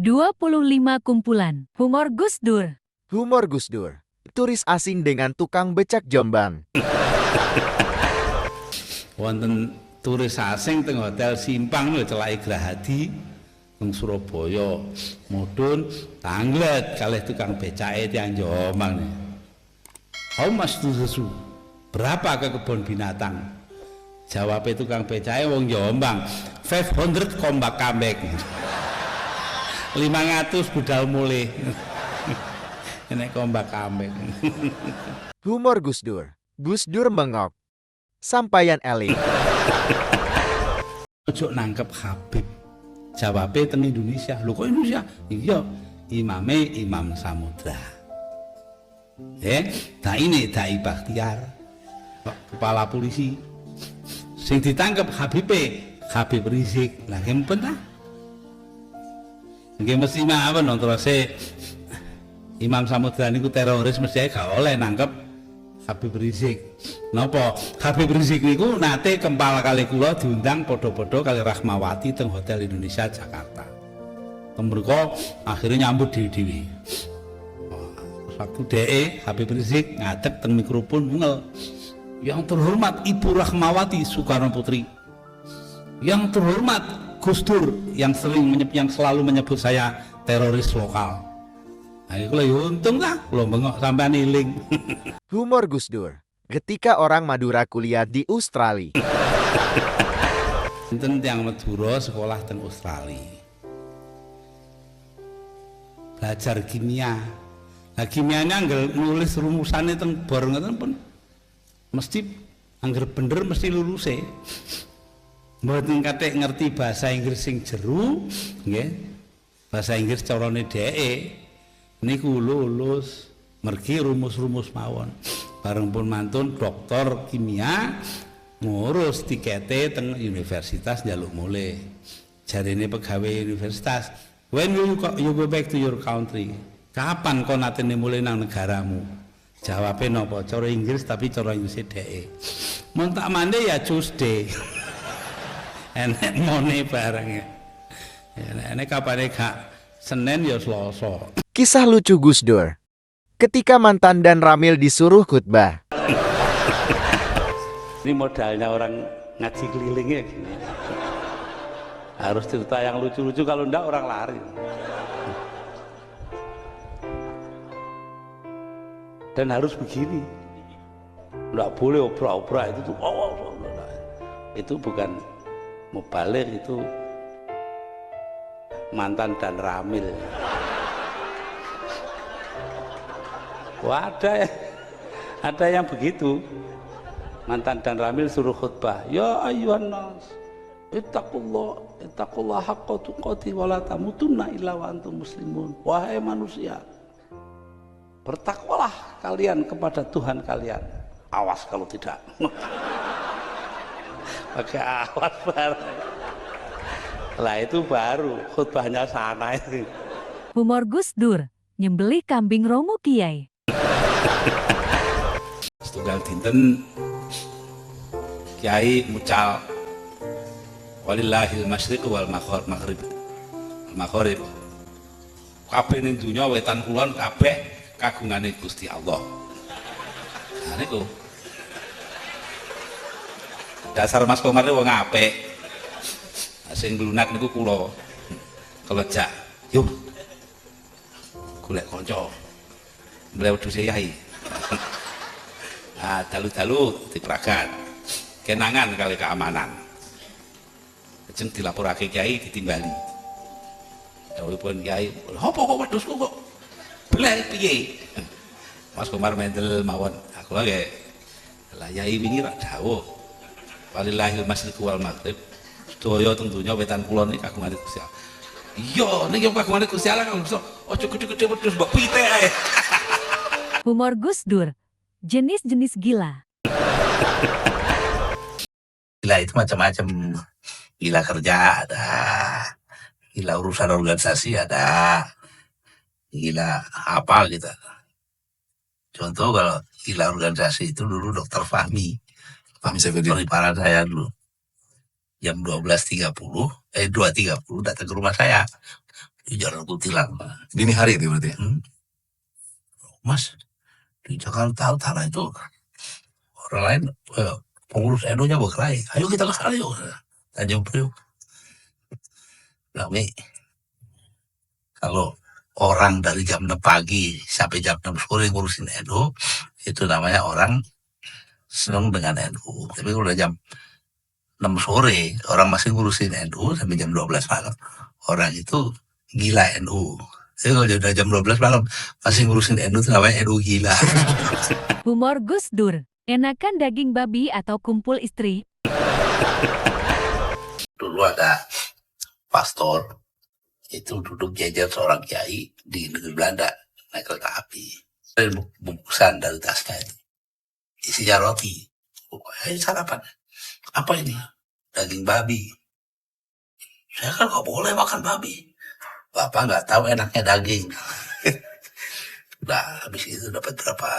25 kumpulan humor Gus Dur. Humor Gus Dur. Turis asing dengan tukang becak Jombang. Wonten turis asing teng Hotel Simpang lho celake Grahadi teng Surabaya. Mudhun tanglet kalih tukang becake tiyang Jombang. How much to the zoo? Berapa ke kebun binatang? Jawab tukang becake wong Jombang, 500 kombak kambek. 500 budal mulih. Enek kombak kambek. Humor Gus Dur. Gus Dur mengok. Sampaian eling. Ojo nangkep Habib. Jawabe teng Indonesia. Lho kok Indonesia? Iya, imame Imam Samudra. Ini Dai Bakhtiar. Kepala polisi. Sing ditangkep Habib Rizik. Lah kempen ta? Nggih mesti mawon terus Imam Samudra niku teroris mesti gak oleh nangkep Habib Rizik. Napa? Habib Rizik niku nate kempal kali kula diundang padha-padha kali Rahmawati teng Hotel Indonesia Jakarta. Temriko akhirnya nyambut dhewe-dhewe. Waktu DE Habib Rizik ngadeg teng mikrofon ngel. Yang terhormat Ibu Rahmawati Soekarno Putri. Yang terhormat Gus Dur yang selalu menyebut saya teroris lokal. Nah, itu untung lah, belum bengok sampai niling. Humor Gus Dur. Ketika orang Madura kuliah di Australia. Enten yang Madura sekolah teng Australia. Belajar kimia. Nah, kimianya anggere nulis rumusane teng bor ngoten pun mesti anggere bener mesti luluse. Mboten kathik ngerti bahasa Inggris sing jero, nggih. Bahasa Inggris carane dheke niku lulus mergi rumus-rumus mawon. Bareng pun mantun doktor kimia ngurus tikete teng universitas njaluk mulih. Jarine pegawai universitas, "When will you go back to your country?" Kapan kau natene mulih nang negaramu? Jawabe napa? Cara Inggris tapi cara Inggris dheke. Mun tak mande ya Tuesday. Enek mone bareng ya. Enek kapane gak Senin ya Selasa. Kisah lucu Gus Dur. Ketika mantan dan Ramil disuruh khutbah. Ini modalnya orang ngaji keliling ya gini. Harus cerita yang lucu-lucu, kalau enggak orang lari. Dan harus begini. Enggak boleh obrak-obrak itu tuh. Itu bukan mubalik, itu mantan dan Ramil. Wah, ada yang begitu. Mantan dan Ramil suruh khutbah. Ya ayyuhan nas, ittaqullah haqqa tuqatih wa la tamutunna illa wa antum muslimun. Wahai manusia, bertakwalah kalian kepada Tuhan kalian. Awas kalau tidak. Pakai awas bareng. Lah itu baru khutbahnya sana itu. Humor Gus Dur. Nyembelih kambing Romo Kiai. Setunggal dinten Kiai mucal walillahil masyriq wal maghrib. Maghrib. Kabeh ning donya wetan kulon kabeh kagungane Gusti Allah. Nah niku. Dasar Mas Komar wong apik. Sing lunak niku kula. Kelejak. Yuk. Golek kanca. Mulai wedhus yai. Ah, dalu-dalu dipragat. Kenangan kali keamanan. Lajeng dilaporake Kiai ditimbali. Dawuhipun Kiai, "Apa kok wedhusku kok bleh piye?" Mas Komar mendel mawon. Aku lagi lah yai wingi rak dawuh. Walillahil masyriq wal maghrib. Sedaya teng donya wetan kulon iki kagungane Gusti Allah. Iya, niki kagungane Gusti Allah kang aja gede-gede wedhus mbok pitik ae. Humor Gus Dur. Jenis-jenis gila. Gila itu macam-macam. Gila kerja ada, gila urusan organisasi ada, gila apa gitu. Contoh kalau gila organisasi itu dulu Dr. Fahmi Saifuddin saya dulu. Jam 2.30 datang ke rumah saya. di Jalan Kutilang. Dini hari itu berarti ya? Mas, di Jakarta Utara itu orang lain pengurus NU-nya berkelahi. Ayo kita ke sana yuk. Tanjung Priok. Kami kalau orang dari jam 6 pagi sampai jam 6 sore ngurusin NU, itu namanya orang senang dengan NU. Tapi kalau udah jam 6 sore orang masih ngurusin NU sampai jam 12 malam, orang itu gila NU. Jadi kalau udah jam 12 malam masih ngurusin NU itu namanya NU gila. Humor Gus Dur. Enakan daging babi atau kumpul istri? Dulu ada pastor itu duduk jajar seorang kiai di negeri Belanda naik kereta api. Ada bungkusan dari tasnya itu isinya roti. Sarapan. Apa ini? Daging babi. Saya kan nggak boleh makan babi. Bapak nggak tahu enaknya daging. Nah, habis itu dapat berapa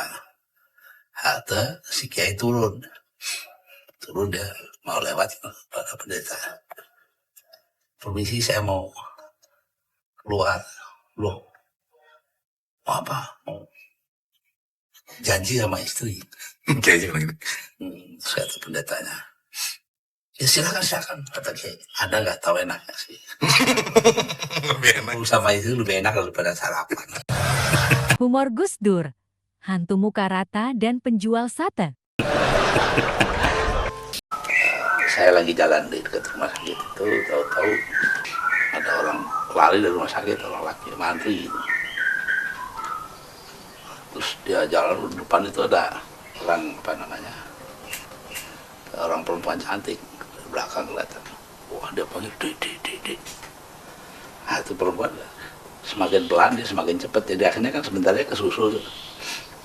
halte, si kiai turun dia mau lewat pada pendeta. Permisi, saya mau keluar. Loh, mau apa? Mau janji sama istri. Kayaknya bilang gitu. Saya tuh pendetanya. Ya silakan, kata kiai. Anda nggak tahu enaknya sih. Lebih enak. Sama itu lebih enak daripada sarapan. Humor Gus Dur. Hantu muka rata dan penjual sate. Saya lagi jalan di dekat rumah sakit itu, tahu-tahu ada orang lari dari rumah sakit, orang laki mantri. Terus dia jalan di depan itu ada orang orang perempuan cantik dari belakang kelihatan. Wah, dia panggil dek. Nah, itu perempuan semakin pelan dia semakin cepat, jadi akhirnya kan sebentarnya kesusul.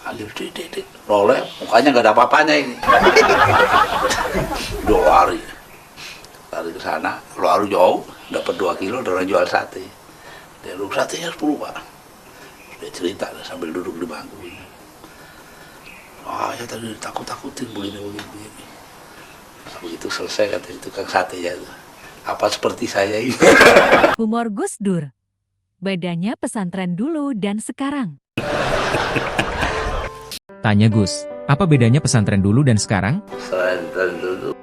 Panggil dek, roleh, mukanya nggak ada apa-apanya ini. Udah lari ke sana, lari jauh, dapat 2 kilo, ada orang jual sate. Dia lu satenya 10 Pak. Dia cerita sambil duduk di bangku ini. Ya tadi takut-takutin begini. Nah, begitu selesai kata tukang satenya itu. Apa seperti saya ini? Humor Gus Dur. Bedanya pesantren dulu dan sekarang. Tanya Gus, apa bedanya pesantren dulu dan sekarang? Pesantren dulu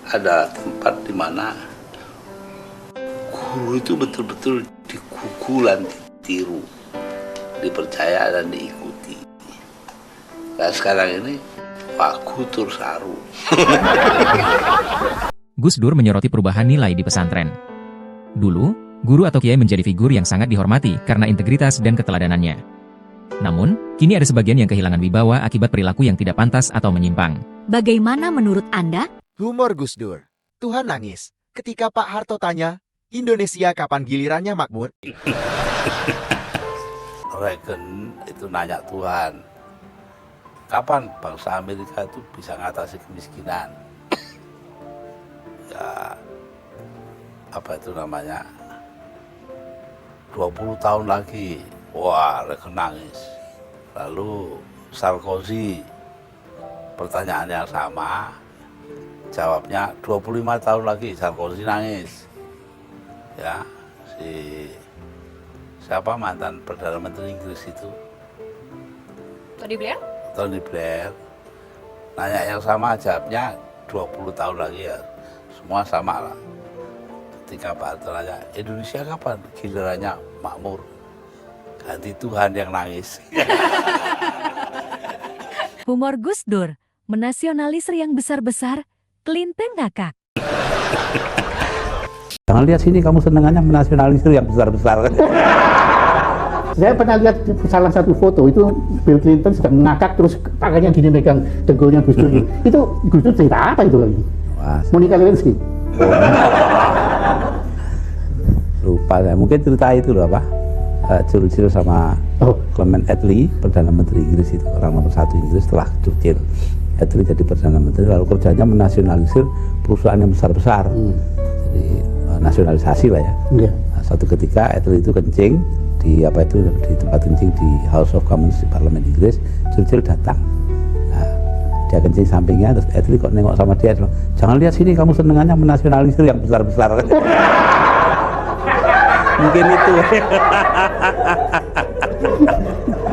ada tempat di mana guru itu betul-betul dikuku dan ditiru, dipercaya dan diikuti. Nah sekarang ini waku tur saru. Gus Dur menyoroti perubahan nilai di pesantren. Dulu, guru atau kiai menjadi figur yang sangat dihormati karena integritas dan keteladanannya. Namun, kini ada sebagian yang kehilangan wibawa akibat perilaku yang tidak pantas atau menyimpang. Bagaimana menurut Anda? Humor Gus Dur. Tuhan nangis ketika Pak Harto tanya, Indonesia kapan gilirannya makmur? Reagan itu nanya Tuhan, kapan bangsa Amerika itu bisa ngatasi kemiskinan? Ya, apa itu namanya? 20 tahun lagi. Wah, Reagan nangis. Lalu Sarkozy, pertanyaannya sama, jawabnya 25 tahun lagi. Sarkozy nangis. Ya, siapa mantan Perdana Menteri Inggris itu? Tony Blair. Nanya yang sama, jawabnya 20 tahun lagi ya. Semua sama lah. Ketika Pak Harto nanya, Indonesia kapan gilirannya makmur? Ganti Tuhan yang nangis. Humor Gus Dur. Menasionalisir yang besar-besar, kelinteng ngakak. Jangan lihat sini, kamu senengannya menasionalisir yang besar-besar. Saya pernah lihat salah satu foto itu Bill Clinton sedang ngakak terus tangannya gini megang dengkulnya Gus Dur. Itu Gus Dur cerita apa itu lagi? Monica Lewinsky. Lupa saya, mungkin cerita itu loh apa? Churchill sama Clement Attlee, Perdana Menteri Inggris itu orang nomor 1 Inggris setelah Churchill. Attlee jadi Perdana Menteri, lalu kerjanya menasionalisir perusahaan yang besar-besar. Jadi nasionalisasi lah ya. Nah, suatu ketika Attlee itu kencing di di tempat kencing di House of Commons di Parlemen Inggris. Churchill datang. Nah, dia kencing sampingnya, terus Attlee kok nengok sama dia, jangan lihat sini, kamu senengannya menasionalisir yang besar-besar. Mungkin itu.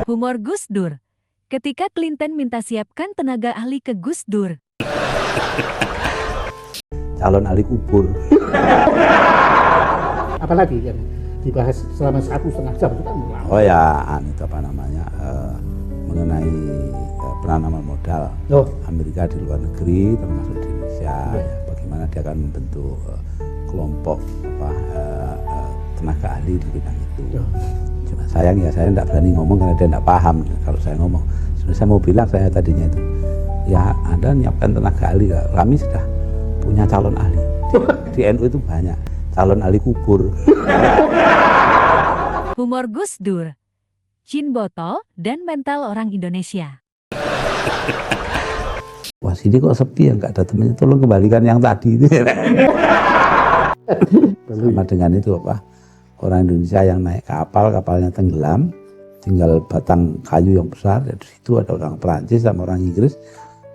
Humor Gus Dur. Ketika Clinton minta siapkan tenaga ahli ke Gus Dur. Calon ahli kubur. Apalagi yang dibahas selama 1,5 jam itu kan lama. Oh ya, itu apa namanya, mengenai penanaman modal Oh. Amerika di luar negeri, termasuk di Indonesia. Ya, bagaimana dia akan membentuk kelompok tenaga ahli di bidang itu. Cuma sayang ya, saya tidak berani ngomong karena dia tidak paham. Kalau saya ngomong, saya mau bilang saya tadinya itu, ya Anda menyiapkan tenaga ahli, kami sudah punya calon ahli. Di NU itu banyak calon ahli kubur. Humor Gus Dur. Jin botol dan mental orang Indonesia. Wah, sini kok sepi ya, nggak ada temennya, tolong kembalikan yang tadi itu. Sama dengan itu apa, orang Indonesia yang naik kapal, kapalnya tenggelam, tinggal batang kayu yang besar, di situ ada orang Perancis sama orang Inggris.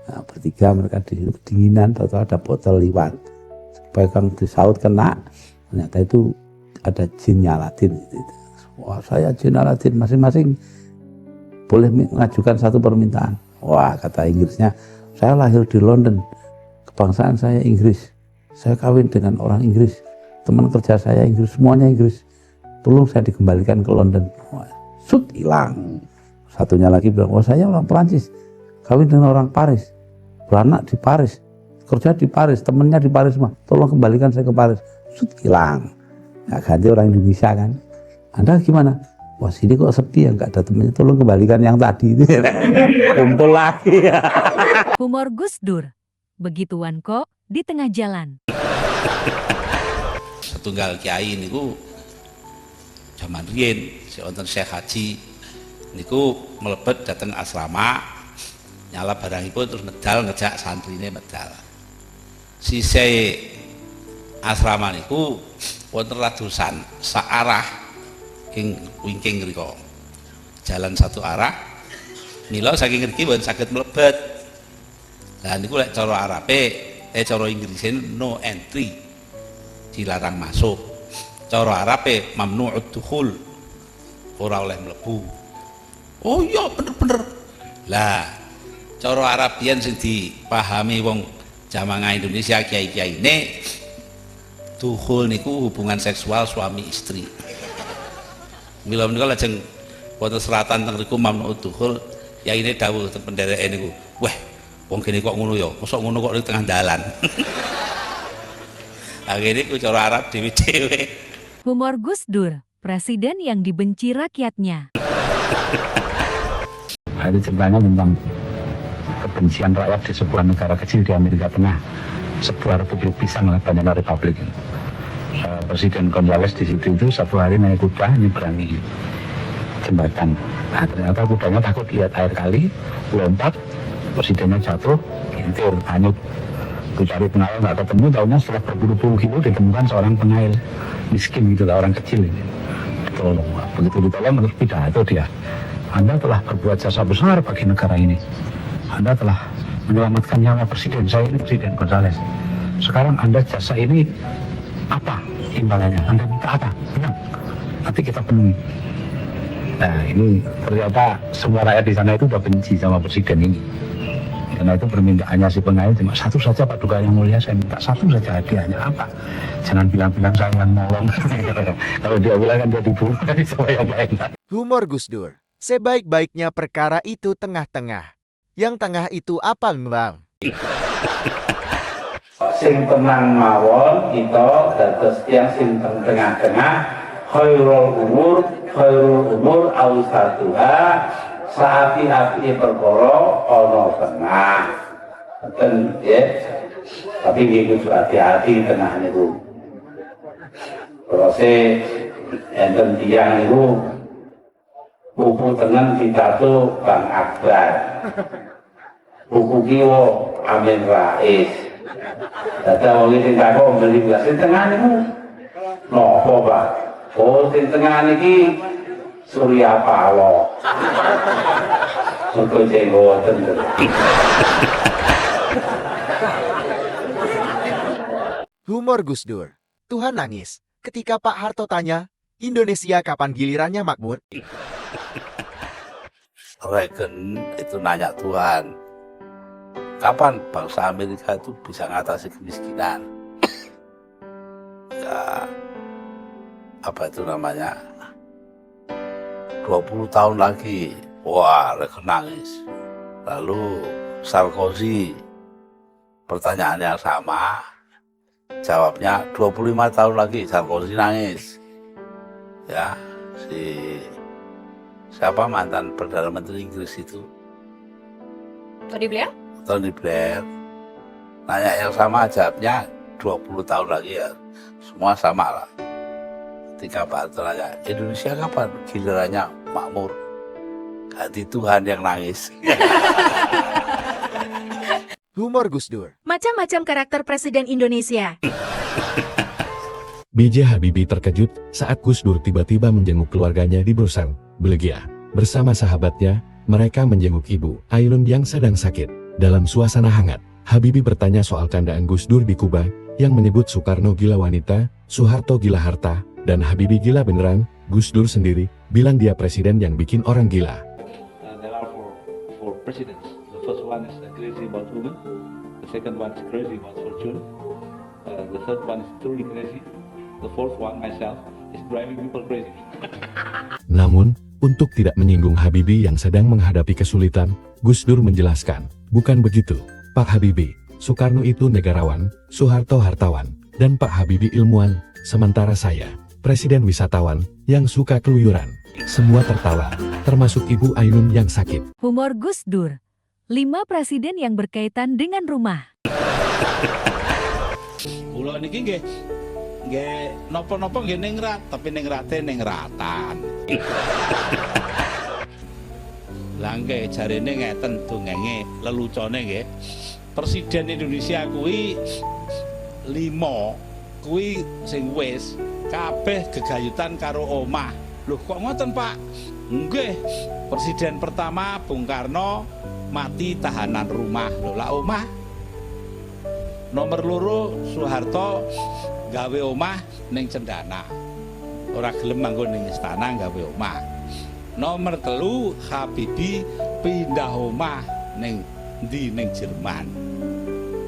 Nah, bertiga mereka di kedinginan, tahu-tahu ada botol liwat, pegang di saut kena, ternyata itu ada jin Aladin. Wah, saya jin Aladin, masing-masing boleh mengajukan satu permintaan. Wah, kata Inggrisnya, saya lahir di London, kebangsaan saya Inggris, saya kawin dengan orang Inggris, teman kerja saya Inggris, semuanya Inggris, tolong saya dikembalikan ke London. Wah, sut, hilang. Satunya lagi bilang, oh saya orang Perancis, kawin dengan orang Paris, beranak di Paris, kerja di Paris, temennya di Paris semua, tolong kembalikan saya ke Paris. Sut, hilang. Nah, ganti orang Indonesia kan. Anda gimana? Wah, sini kok sepi ya, nggak ada temennya, tolong kembalikan yang tadi. Kumpul lagi. Humor Gus Dur. Begituan kok di tengah jalan. Setunggal kiai niku zaman riyen si wonten Syekh Haji niku mlebet dateng asrama, nyala barangipun terus medal ngejak santrine medal. Sisih asrama niku wonten radosan saarah ing wingking mriku. Jalan satu arah. Mila saking ngriki mboten saged mlebet. Lah niku lek cara Arabe, cara Inggrise no entry. Dilarang masuk. Cara Arabe mamnu'ud dukhul. Ora oleh mlebu. Oh iya bener-bener. Lah cara Arabian sing dipahami wong jamaah Indonesia kiai-kiyaine, dukhul niku hubungan seksual suami istri. Mila menika lajeng wonten seratan teng riku mamnu'ud dukhul, yaine dawuh teng pendereke niku. Wah, wong kene kok ngono ya, mosok ngono kok di tengah dalan. Akhirnya ku cara Arab dewe-dewe. Humor Gus Dur. Presiden yang dibenci rakyatnya. Ada ceritanya tentang kebencian rakyat di sebuah negara kecil di Amerika Tengah, sebuah republik pisang, Banana Republic. Presiden Gonzales di situ itu satu hari naik kuda nyeberangi jembatan. Nah, ternyata kudanya takut lihat air kali, lompat, presidennya jatuh, kintir, hanyut. Cari pengail nggak ketemu, tahunya setelah berpuluh-puluh kilo ditemukan seorang pengail miskin gitu lah, orang kecil ini. Ditolong, begitu ditolong menurut pidato dia. Anda telah berbuat jasa besar bagi negara ini. Anda telah menyelamatkan nyawa presiden. Saya ini Presiden Gonzales. Sekarang Anda jasa ini apa imbalannya? Anda minta apa? Bilang, nanti kita penuhi. Nah, ini ternyata semua rakyat di sana itu udah benci sama presiden ini. Karena itu permintaannya si pengail cuma satu saja, Pak Duka yang mulia, saya minta satu saja, hadiahnya apa? Jangan bilang-bilang saya yang nolong. Kalau dia bilang kan dia dibunuh dari semua yang lain. Humor Gus Dur. Sebaik-baiknya perkara itu tengah-tengah. Yang tengah itu apa, Bang? Sing tenang mawon kita dados tiyang sing tengah-tengah, khairul umur awsatuha, saapi-api perkara ana tengah. Ngoten ya. Tapi nggih kudu hati-hati tengah niku. Proses enten tiyang niku buku tengen pidato Bang Akbar. Buku kiwa Amin Rais. Dadi wong sing takok beli gelas sing tengah niku napa, Pak? Oh, sing tengah niki Surya Paloh. Suku jenggoten. Humor Gus Dur. Tuhan nangis ketika Pak Harto tanya, Indonesia kapan gilirannya makmur? Reagan itu nanya Tuhan, kapan bangsa Amerika itu bisa mengatasi kemiskinan? Ya, apa itu namanya? 20 tahun lagi. Wah, Reagan nangis. Lalu Sarkozy, pertanyaannya sama, jawabnya 25 tahun lagi. Sarkozy nangis. Ya, siapa mantan Perdana Menteri Inggris itu? Tony Blair? Tony Blair. Nanya yang sama, jawabnya 20 tahun lagi ya. Semua sama lah. Ketika Pak Harto nanya, Indonesia kapan gilirannya makmur? Ganti Tuhan yang nangis. Humor Gus Dur. Macam-macam karakter Presiden Indonesia. B.J. Habibie terkejut saat Gus Dur tiba-tiba menjenguk keluarganya di Brussels, Belgia. Bersama sahabatnya, mereka menjenguk Ibu Ainun yang sedang sakit. Dalam suasana hangat, Habibie bertanya soal candaan Gus Dur di Kuba, yang menyebut Soekarno gila wanita, Soeharto gila harta, dan Habibie gila beneran. Gus Dur sendiri bilang dia presiden yang bikin orang gila. There are four presidents. The first one is crazy about women. The second one is crazy about fortune. The third one is truly crazy. The fourth one, myself, is driving people crazy. Namun, untuk tidak menyinggung Habibie yang sedang menghadapi kesulitan, Gus Dur menjelaskan, bukan begitu, Pak Habibie. Soekarno itu negarawan, Soeharto hartawan, dan Pak Habibie ilmuwan, sementara saya, presiden wisatawan, yang suka keluyuran. Semua tertawa, termasuk Ibu Ainun yang sakit. Humor Gus Dur. 5 presiden yang berkaitan dengan rumah. Kula niki nggih napa-napa nggih ningrat, tapi ningrate ningratan. Lah nggih jarene ngeten dongenge lelucone nggih. Presiden Indonesia kuwi 5 kuwi sing wis kabeh gegayutan karo omah. Loh kok ngoten Pak? Nggih. Presiden pertama Bung Karno mati tahanan rumah. Lho lah omah. Nomor 2 Soeharto gawe omah ning Cendana. Ora gelem manggon ning istana gawe omah. Nomor 3 Habibie pindah omah ning ndi ning Jerman.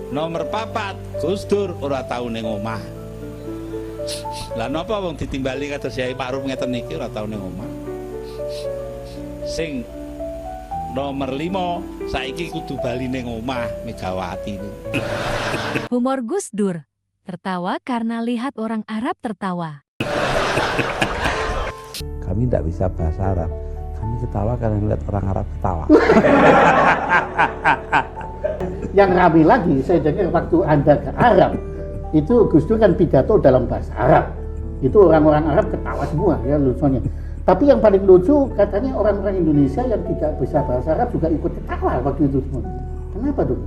Nomor 4 Gus Dur ora tau ning omah. Lah napa wong ditimbali kados Yai Pak Rum ngeten niki ora tau ning omah. Sing nomor 5 saiki kudu bali ning omah Megawati. Humor Gus Dur. Tertawa karena lihat orang Arab tertawa. Kami tidak bisa bahasa Arab. Kami ketawa karena melihat orang Arab ketawa. Yang rame lagi, saya dengar waktu Anda ke Arab, itu Gus Dur kan pidato dalam bahasa Arab. Itu orang-orang Arab ketawa semua ya lucunya. Tapi yang paling lucu katanya orang-orang Indonesia yang tidak bisa bahasa Arab juga ikut ketawa waktu itu semua. Kenapa tuh?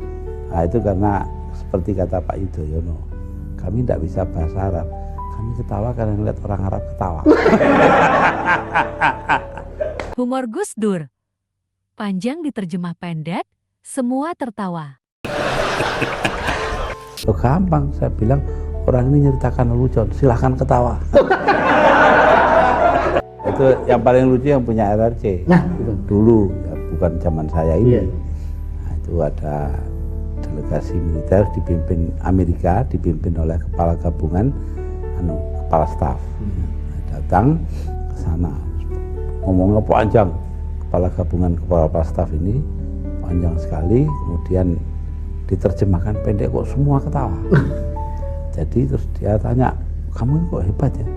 Nah, itu karena seperti kata Pak Yudhoyono, kami tidak bisa bahasa Arab. Kami ketawa karena melihat orang Arab ketawa. Humor Gus Dur. Panjang diterjemah pendek, semua tertawa. Oh, gampang, saya bilang orang ini nyeritakan lelucon, silahkan ketawa. Itu yang paling lucu yang punya RRC. Nah, dulu ya, bukan zaman saya ini. Iya. Nah, itu ada delegasi militer dipimpin Amerika, dipimpin oleh kepala gabungan, kepala staf. Nah, datang ke sana, ngomongnya panjang. Kepala gabungan, kepala staf ini panjang sekali, kemudian diterjemahkan pendek kok semua ketawa. Jadi terus dia tanya, kamu kok hebat ya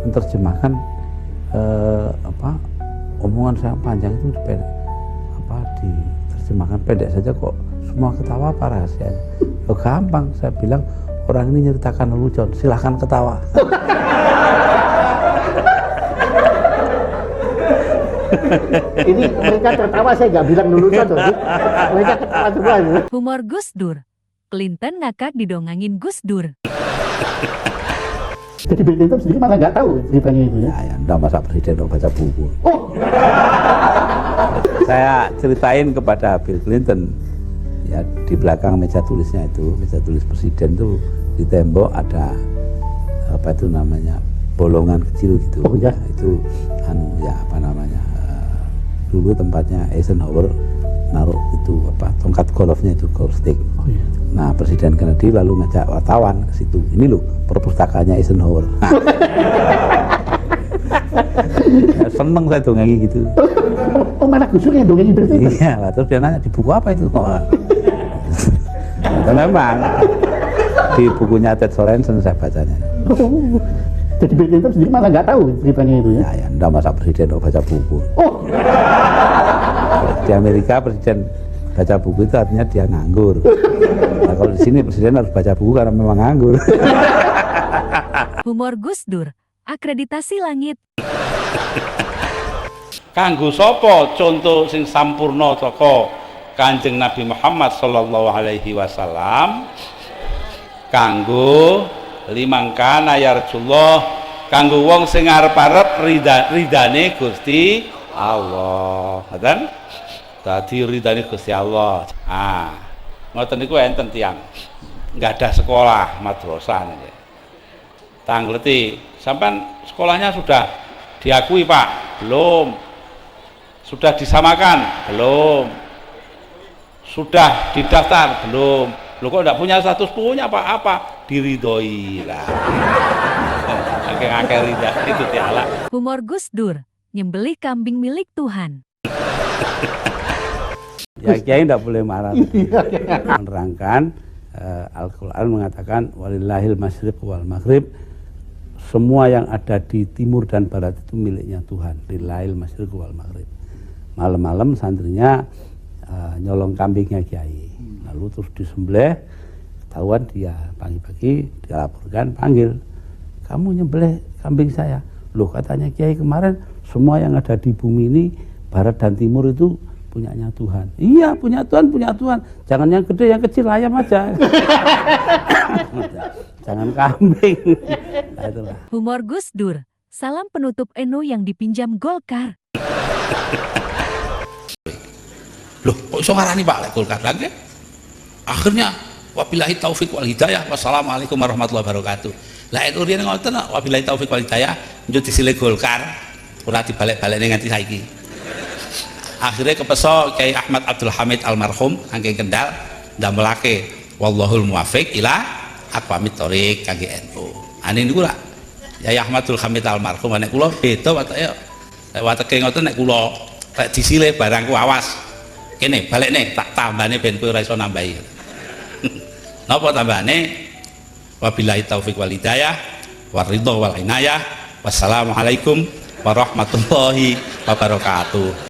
menerjemahkan omongan saya panjang itu diterjemahkan pendek saja kok semua ketawa, apa rahasianya? Oh, gampang, saya bilang orang ini nyeritakan lelucon, silahkan ketawa. Ini mereka tertawa, saya nggak bilang lelucon tuh. Mereka ketawa semua. Humor Gus Dur. Clinton ngakak didongangin Gus Dur. Jadi Bill Clinton sendiri malah nggak tahu ceritanya itu ya. Ya, enggak, masa presiden dong baca buku. Oh. Saya ceritain kepada Bill Clinton, ya di belakang meja tulisnya itu, meja tulis presiden itu di tembok ada apa itu namanya bolongan kecil gitu. Oh, ya. Itu ya apa namanya? Dulu tempatnya Eisenhower naruh itu tongkat golfnya itu golf stick. Oh, iya. Nah, Presiden Kennedy lalu ngajak wartawan ke situ. Ini loh perpustakaannya Eisenhower. Ya, seneng saya dongeng gitu. Oh, mana Gus Dur yang dongengin berarti? Iya lah, terus dia nanya di buku apa itu? Dan memang di bukunya Ted Sorensen saya bacanya. Oh, jadi Bill Clinton sendiri malah nggak tahu ceritanya itu ya? Ya, enggak masa presiden baca buku. Oh, Di Amerika presiden baca buku itu artinya dia nganggur. Nah, kalau di sini presiden harus baca buku karena memang nganggur. Humor Gus Dur, akreditasi langit. Kanggo sapa contoh sing sampurna saka Kanjeng Nabi Muhammad sallallahu alaihi wasallam? Kanggo limangkana yarjullah, kanggo wong sing arep-arep ridane Gusti Allah. Ngoten? Dadi ridane Gusti Allah. Ah, ngoten niku enten tiyang nggadah sekolah madrasah niki. Tangleti, sampean sekolahnya sudah diakui Pak? Belum. Sudah disamakan? Belum. Sudah didaftar? Belum. Lu kok enggak punya status? Punya Pak, apa? Diridhoi lah. Akeh-akeh rida itu tiala. Humor Gus Dur, nyembelih kambing milik Tuhan. Ya kiai tidak boleh marah. Menerangkan Al-Quran mengatakan walillahil masyriq wal maghrib, semua yang ada di timur dan barat itu miliknya Tuhan. Lillahil masyriq wal maghrib. Malam-malam santrinya nyolong kambingnya kiai, lalu terus disembelih, ketahuan dia pagi-pagi dilaporkan, panggil, kamu nyembelih kambing saya. Loh, katanya kiai kemarin semua yang ada di bumi ini barat dan timur itu punyanya Tuhan. Iya, punya Tuhan. Jangan yang gede, yang kecil, ayam aja. Jangan kambing. Nah, itulah. Humor Gus Dur, salam penutup Eno yang dipinjam Golkar. Loh, kok iso ngarani Pak lek Golkar lagi? Akhirnya wabillahi taufik wal hidayah. Wassalamualaikum warahmatullahi wabarakatuh. Lah itu riyen ngoten wabillahi taufik wal hidayah njut disilih Golkar ora dibalik-balekne nganti saiki. Akhirnya kepeso Kiai Ahmad Abdul Hamid almarhum angking Kendal ndamelake wallahul muwaffiq ila aqwamit thoriq kangge NU. Ane niku lak Kiai Ahmadul Hamid almarhum nek kula beda wateke wateke ngoten nek kula lek disilih barangku awas. Kene balik nih tak tambahne ben kowe ora iso nambahi. Napa tambahane? Wabillahi taufik wal hidayah waridho wal inayah. Wassalamualaikum warahmatullahi wabarakatuh.